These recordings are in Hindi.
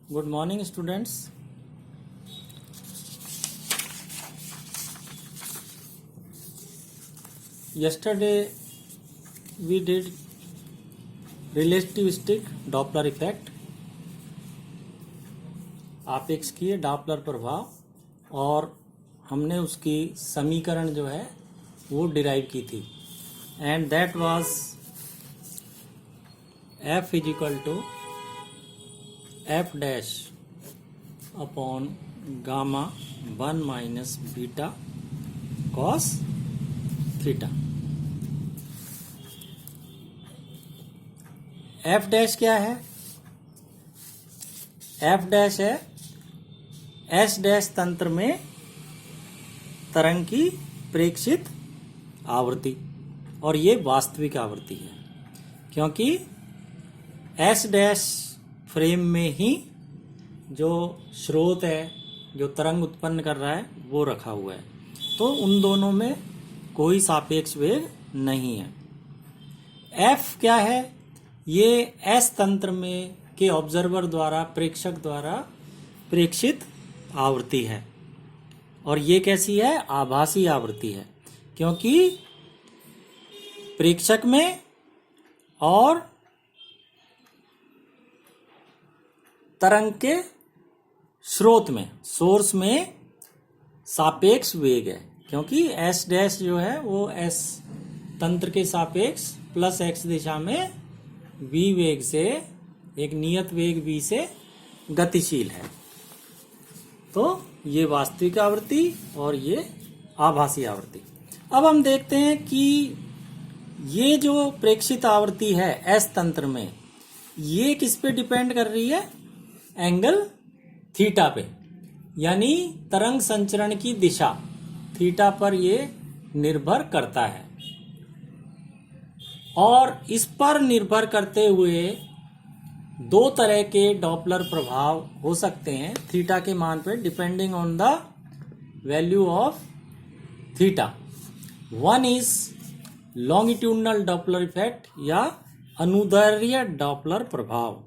Good morning, students. Yesterday we did relativistic Doppler effect, आपेक्ष किए डॉपलर प्रभाव, और हमने उसकी समीकरण जो है वो डिराइव की थी, and that was f is equal to f dash upon gamma 1 minus beta cos theta. f dash क्या है? f डैश है s डैश तंत्र में तरंग की प्रेक्षित आवृत्ति, और ये वास्तविक आवृत्ति है क्योंकि s डैश फ्रेम में ही जो स्रोत है जो तरंग उत्पन्न कर रहा है वो रखा हुआ है, तो उन दोनों में कोई सापेक्ष वेग नहीं है। f क्या है? ये s तंत्र में के ऑब्जर्वर द्वारा, प्रेक्षक द्वारा प्रेक्षित आवृत्ति है, और ये कैसी है? आभासी आवृत्ति है, क्योंकि प्रेक्षक में और तरंग के स्रोत में, सोर्स में सापेक्ष वेग है, क्योंकि s डैश जो है वो s तंत्र के सापेक्ष प्लस x दिशा में v वेग से, एक नियत वेग v से गतिशील है। तो ये वास्तविक आवृत्ति और ये आभासी आवृत्ति। अब हम देखते हैं कि ये जो प्रेक्षित आवृत्ति है s तंत्र में, ये किस पे डिपेंड कर रही है? एंगल थीटा पे, यानी तरंग संचरण की दिशा थीटा पर ये निर्भर करता है, और इस पर निर्भर करते हुए दो तरह के डॉपलर प्रभाव हो सकते हैं थीटा के मान पे, depending on the value of theta. One is longitudinal Doppler effect या अनुदैर्ध्य डॉपलर प्रभाव।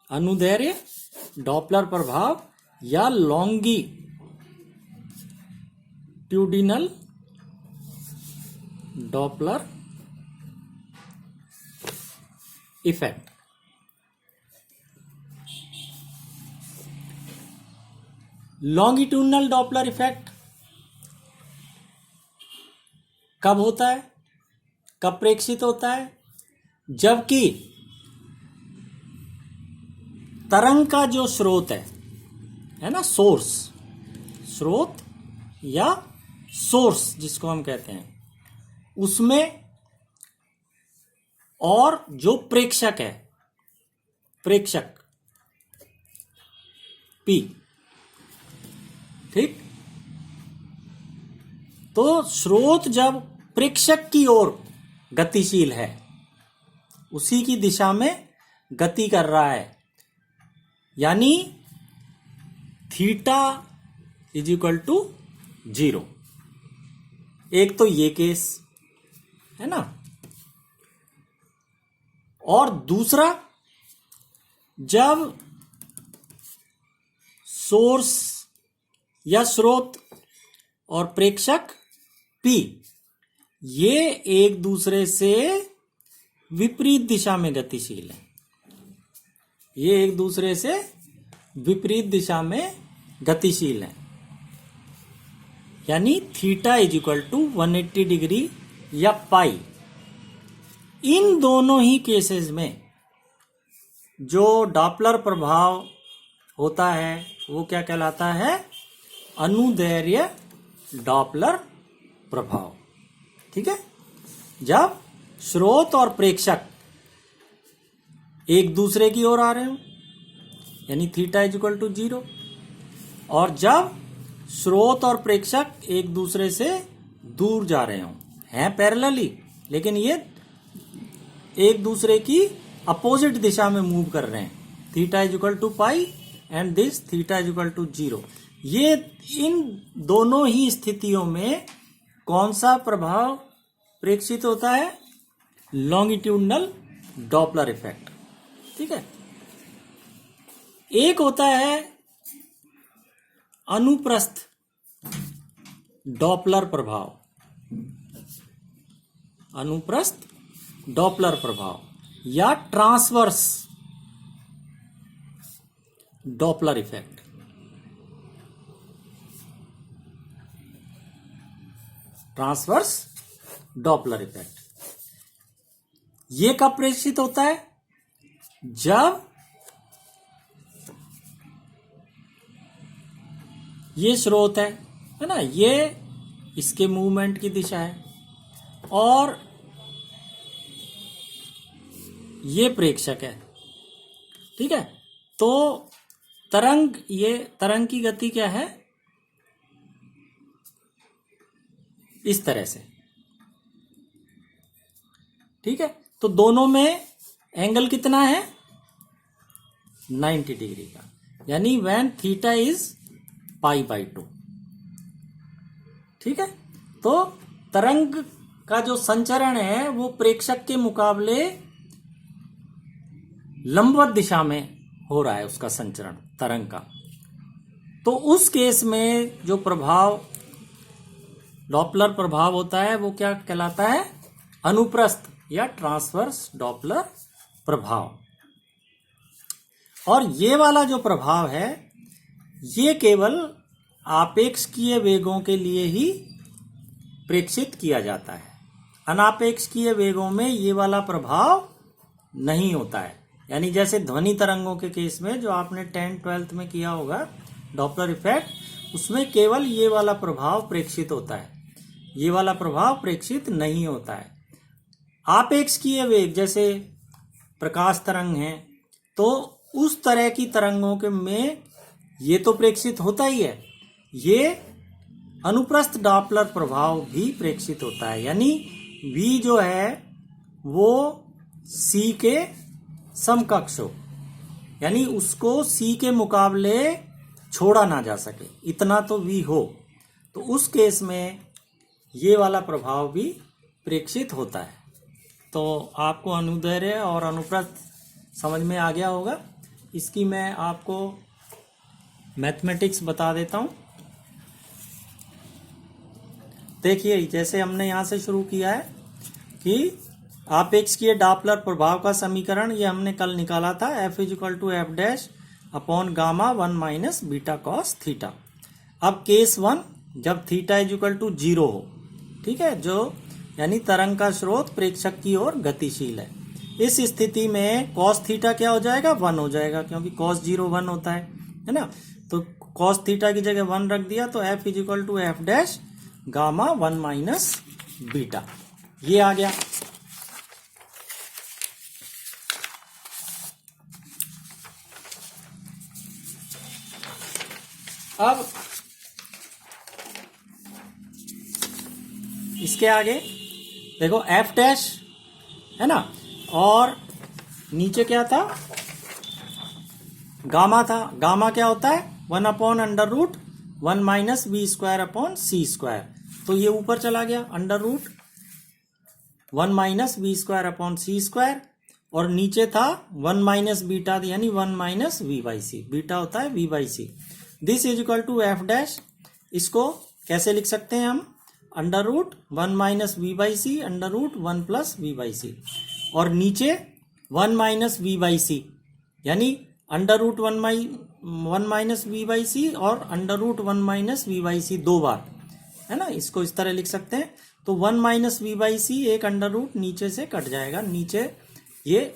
अनुदैर्ध्य डॉपलर प्रभाव या longitudinal Doppler effect. Longitudinal Doppler effect कब होता है, कब प्रेक्षित होता है? जबकि तरंग का जो स्रोत है ना, सोर्स, स्रोत या सोर्स जिसको हम कहते हैं, उसमें और जो प्रेक्षक है, प्रेक्षक P, ठीक, तो स्रोत जब प्रेक्षक की ओर गतिशील है, उसी की दिशा में गति कर रहा है, यानी थीटा इज इक्वल टू 0। एक तो ये केस है ना, और दूसरा जब सोर्स या स्रोत और प्रेक्षक P ये एक दूसरे से विपरीत दिशा में गतिशील है, ये एक दूसरे से विपरीत दिशा में गतिशील है, यानी theta is equal to 180 degree या पाई। इन दोनों ही केसेस में जो डॉपलर प्रभाव होता है वो क्या कहलाता है? अनुदैर्ध्य डॉपलर प्रभाव। ठीक है, जब स्रोत और प्रेक्षक एक दूसरे की ओर आ रहे हो, यानी थीटा इज इक्वल टू 0, और जब स्रोत और प्रेक्षक एक दूसरे से दूर जा रहे हो, हैं पैरेलली, लेकिन ये एक दूसरे की अपोजिट दिशा में मूव कर रहे हैं, theta is equal to pi and this theta is equal to 0। ये इन दोनों ही स्थितियों में कौन सा प्रभाव प्रेक्षित होता है लॉन्गिट्यूडनल डॉपलर इफेक्ट, ठीक है। एक होता है अनुप्रस्थ डॉपलर प्रभाव, अनुप्रस्थ डॉपलर प्रभाव या transverse Doppler effect. Transverse Doppler effect ये कब प्रेषित होता है? जब ये स्रोत है ना, ये इसके मूवमेंट की दिशा है और ये प्रेक्षक है, ठीक है। तो ये तरंग की गति क्या है? इस तरह से, ठीक है। तो दोनों में एंगल कितना है? 90 डिग्री का, यानी व्हेन थीटा इज π/2, ठीक है। तो तरंग का जो संचरण है वो प्रेक्षक के मुकाबले लंबवत दिशा में हो रहा है, उसका संचरण तरंग का। तो उस केस में जो प्रभाव डॉपलर प्रभाव होता है वो क्या कहलाता है? अनुप्रस्थ या ट्रांसवर्स डॉपलर प्रभाव। और ये वाला जो प्रभाव है ये केवल आपेक्षकीय वेगों के लिए ही प्रेक्षित किया जाता है। अनापेक्षकीय वेगों में ये वाला प्रभाव नहीं होता है। यानी जैसे ध्वनि तरंगों के केस में जो आपने 10th-12th में किया होगा डॉपलर इफेक्ट, उसमें केवल ये वाला प्रभाव प्रेक्षित होता है, ये वाला प्रभाव प्रेक्षित नहीं होता है। आपेक्षकीय वेग जैसे प्रकाश तरंग है, तो उस तरह की तरंगों के में ये तो प्रेक्षित होता ही है, ये अनुप्रस्थ डॉपलर प्रभाव भी प्रेक्षित होता है। यानी v जो है वो c के समकक्ष हो, यानी उसको c के मुकाबले छोड़ा ना जा सके, इतना तो v हो, तो उस केस में ये वाला प्रभाव भी प्रेक्षित होता है। तो आपको अनुदैर्ध्य और अनुप्रस्थ समझ में आ गया होगा। इसकी मैं आपको मैथमेटिक्स बता देता हूं। देखिए, जैसे हमने यहां से शुरू किया है कि आपेक्षकीय डॉपलर प्रभाव का समीकरण ये हमने कल निकाला था, F = F' upon gamma 1 - beta cos theta. अब केस 1 जब थीटा = 0 हो, ठीक है, जो यानी तरंग का स्रोत प्रेक्षक की ओर गतिशील है, इस स्थिति में कॉस थीटा क्या हो जाएगा? 1 हो जाएगा, क्योंकि कॉस 0 1 होता है ना। तो कॉस थीटा की जगह 1 रख दिया, तो F = F' गामा 1 - बीटा, ये आ गया। अब इसके आगे देखो F' है ना, और नीचे क्या था? गामा था। गामा क्या होता है? 1/√1 - v²/c²। तो ये ऊपर चला गया, √1 - v²/c², और नीचे था 1 - बीटा, यानी 1 - v/c। बीटा होता है v/c। This = F'। इसको कैसे लिख सकते हैं हम? √1 - v/c, √1 + v/c, और नीचे 1 - v/c, यानी √1 - v/c और √1 - v/c 2 बार, है ना। इसको इस तरह लिख सकते हैं। तो 1 - v/c एक अंडर रूट नीचे से कट जाएगा, नीचे ये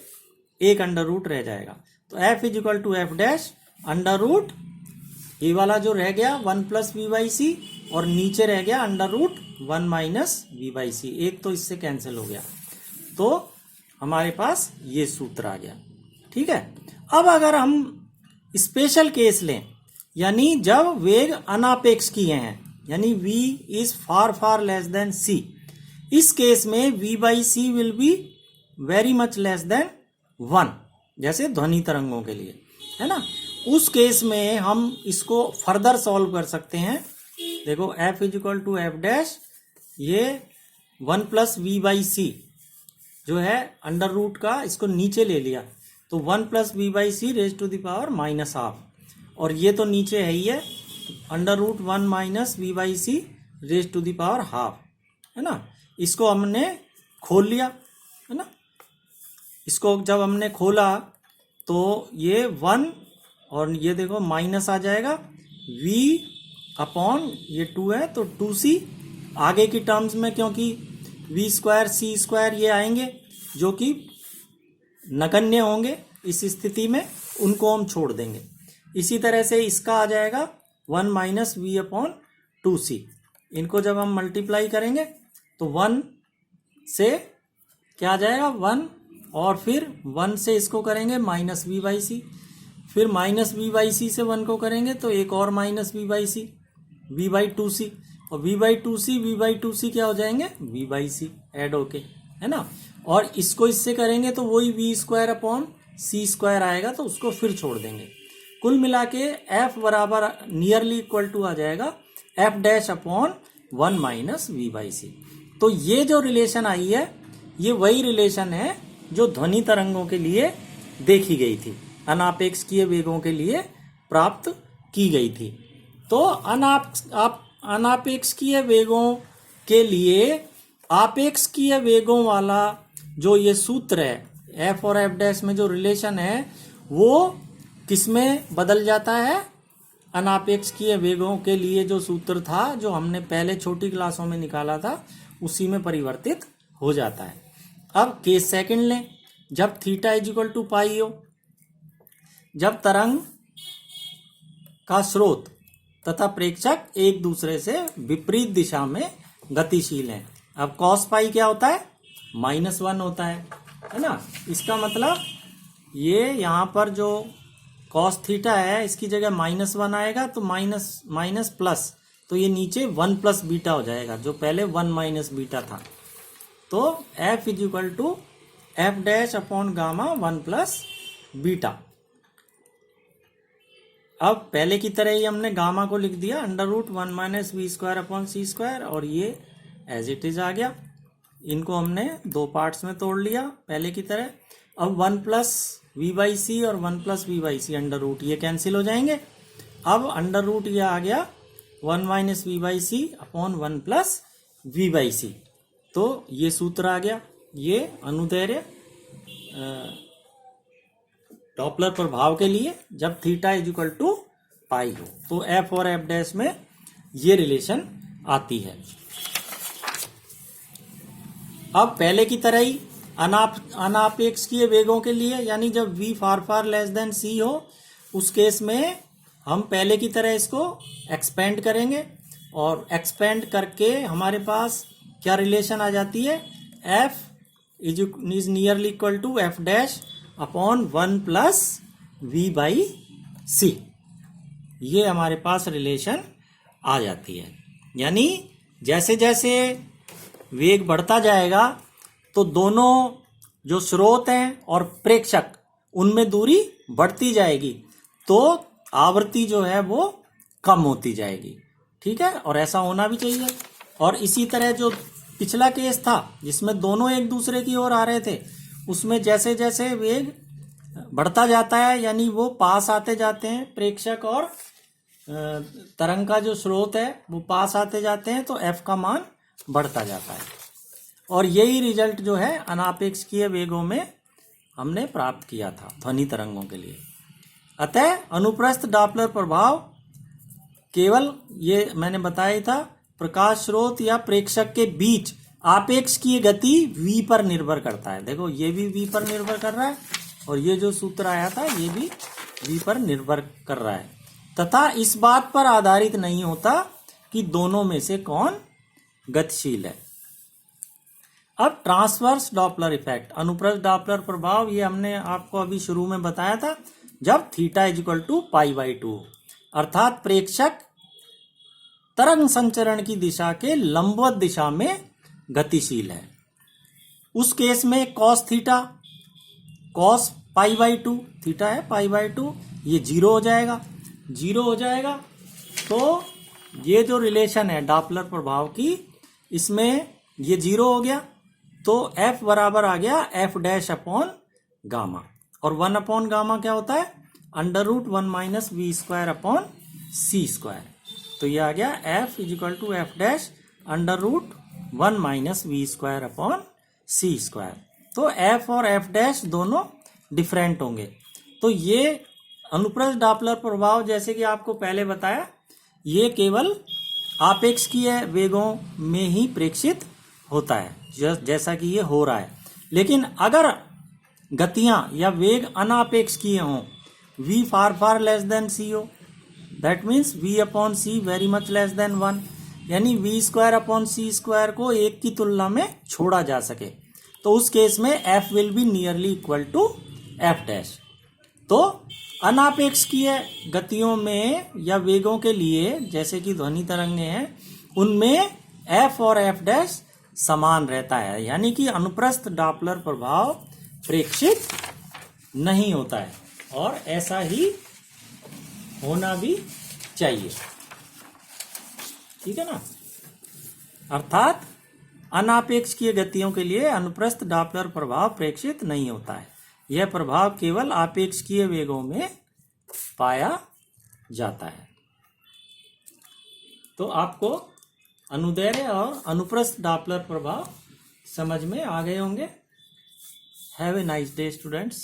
एक अंडर रूट रह जाएगा। तो F = F' अंडर रूट, ये वाला जो रह गया 1 + v/c, और नीचे रह गया √1 - v/c, एक तो इससे कैंसिल हो गया। तो हमारे पास ये सूत्र आ गया, ठीक है। अब अगर हम स्पेशल केस लें, यानी जब वेग अनापेक्षकीय हैं, यानी v is far less than c, इस केस में v/c will be very much less than 1, जैसे ध्वनि तरंगों के लिए, है ना। उस केस में हम इसको फर्दर सॉल्व कर सकते हैं। देखो F = F', ये वन प्लस वी बाई सी जो है अंडर रूट का इसको नीचे ले लिया, तो one plus we by C raise to the power minus half, और ये तो नीचे है ही है, under root one minus we by C raise to the power half, है ना। इसको हमने खोल लिया, है ना। इसको जब हमने खोला तो ये वन और ये देखो माइनस आ जाएगा, v अपॉन ये टू है तो टू सी, आगे की टर्म्स में क्योंकि v स्क्वायर सी स्क्वायर ये आएंगे जो कि नगण्य होंगे इस स्थिति में, उनको हम छोड़ देंगे। इसी तरह से इसका आ जाएगा one minus v upon two c, इनको जब हम मल्टीप्लाई करेंगे तो वन से क्या आ जाएगा वन, और फिर वन से इसको करेंगे माइनस वी बाई सी, फिर माइनस वी बाई सी से वन को करेंगे तो एक और minus we by c, v by two c, और v by two c v by two c क्या हो जाएंगे वी बाई सी ऐड होके, है ना। और इसको इससे करेंगे तो वही V square upon C square आएगा, तो उसको फिर छोड़ देंगे। कुल मिला के एफ बराबर नियरली इक्वल टू आ जाएगा f dash upon one minus we by c. तो ये जो रिलेशन आई है ये वही रिलेशन है जो ध्वनि तरंगों के लिए देखी गई थी, अनापेक्षकीय वेगों के लिए प्राप्त की गई थी। तो अनापेक्षकीय वेगों के लिए आपेक्षकीय वेगों वाला जो ये सूत्र है एफ और एफ डैश में जो रिलेशन है वो किसमें बदल जाता है, अनापेक्षकीय वेगों के लिए जो सूत्र था जो हमने पहले छोटी क्लासों में निकाला था उसी में परिवर्तित हो जाता है। अब केस सेकंड लें, जब थीटा इज इक्वल टू पाई हो, जब तरंग का स्रोत तथा प्रेक्षक एक दूसरे से विपरीत दिशा में गतिशील हैं। अब कॉस पाई क्या होता है -1 होता है ना। इसका मतलब ये यहाँ पर जो कॉस थीटा है इसकी जगह -1 आएगा तो माइनस प्लस, तो ये नीचे 1 प्लस बीटा हो जाएगा जो पहले 1 माइनस बीटा था। तो F is equal to F dash upon gamma 1 plus beta. अब पहले की तरह ही हमने गामा को लिख दिया under root 1 minus V square upon C square, और ये एज इट इज आ गया। इनको हमने दो पार्ट्स में तोड़ लिया पहले की तरह। अब 1 प्लस वी बाई सी और 1 plus we by c under root ये कैंसिल हो जाएंगे। अब अंडर रूट ये आ गया 1 minus we by c upon 1 plus we by c. तो ये सूत्र आ गया, ये अनुदैर्ध्य डॉपलर प्रभाव के लिए जब थीटा इज इक्वल टू पाई हो, तो एफ और एफ डैश में ये रिलेशन आती है। अब पहले की तरह ही अनापेक्षकीय वेगों के लिए, यानी जब v far less than c हो, उस केस में हम पहले की तरह इसको एक्सपेंड करेंगे, और एक्सपेंड करके हमारे पास क्या रिलेशन आ जाती है, f is nearly equal to F dash upon 1 plus we by c. ये हमारे पास रिलेशन आ जाती है। यानी जैसे जैसे वेग बढ़ता जाएगा तो दोनों जो स्रोत हैं और प्रेक्षक उनमें दूरी बढ़ती जाएगी, तो आवृत्ति जो है वो कम होती जाएगी। ठीक है, और ऐसा होना भी चाहिए। और इसी तरह जो पिछला केस था जिसमें दोनों एक दूसरे की ओर आ रहे थे, उसमें जैसे जैसे वेग बढ़ता जाता है यानी वो पास आते जाते हैं, प्रेक्षक और तरंग का जो स्रोत है वो पास आते जाते हैं, तो एफ का मान बढ़ता जाता है। और यही रिजल्ट जो है अनापेक्षकीय वेगों में हमने प्राप्त किया था ध्वनि तरंगों के लिए। अतः अनुप्रस्थ डॉपलर प्रभाव केवल ये मैंने बताया ही था, प्रकाश स्रोत या प्रेक्षक के बीच आपेक्षकीय गति v पर निर्भर करता है। देखो ये भी v पर निर्भर कर रहा है, और ये जो सूत्र आया था ये भी v पर निर्भर कर रहा है, तथा इस बात पर आधारित नहीं होता कि दोनों में से कौन गतिशील है। अब ट्रांसवर्स डॉपलर इफेक्ट, अनुप्रस्थ डॉपलर प्रभाव, ये हमने आपको अभी शुरू में बताया था, जब theta is equal to pi by 2, अर्थात प्रेक्षक तरंग संचरण की दिशा के लंबवत दिशा में गतिशील है। उस केस में cos theta, cos pi by 2, theta है पाई बाई 2, ये 0 हो जाएगा, 0 हो जाएगा। तो ये जो रिलेशन है डॉपलर प्रभाव की, इसमें ये 0 हो गया, तो F बराबर आ गया F डैश अपॉन गामा, और 1 अपॉन गामा क्या होता है, under root 1 minus V square upon C square. तो ये आ गया F is equal to F dash under root 1 minus V square upon C square. तो F और F डैश दोनों डिफरेंट होंगे। तो ये अनुप्रस्थ डॉपलर प्रभाव, जैसे कि आपको पहले बताया, ये केवल आपेक्षीय वेगों में ही प्रेक्षित होता है, जैसा कि ये हो रहा है। लेकिन अगर गतियां या वेग अनापेक्षीय हों, v फार फार लेस देन c हो, that means v upon c very much less than 1, यानी v square upon c square को 1 की तुलना में छोड़ा जा सके, तो उस केस में f will be nearly equal to f dash. तो अनापेक्षीय गतियों में या वेगों के लिए, जैसे कि ध्वनि तरंगें हैं, उनमें f और f डैश समान रहता है, यानी कि अनुप्रस्थ डॉपलर प्रभाव प्रेक्षित नहीं होता है, और ऐसा ही होना भी चाहिए, ठीक है ना। अर्थात अनापेक्षीय गतियों के लिए अनुप्रस्थ डॉपलर प्रभाव प्रेक्षित नहीं होता है, यह प्रभाव केवल आपेक्षीय वेगों में पाया जाता है। तो आपको अनुदैर्ध्य और अनुप्रस्थ डॉपलर प्रभाव समझ में आ गए होंगे। Have a nice day students.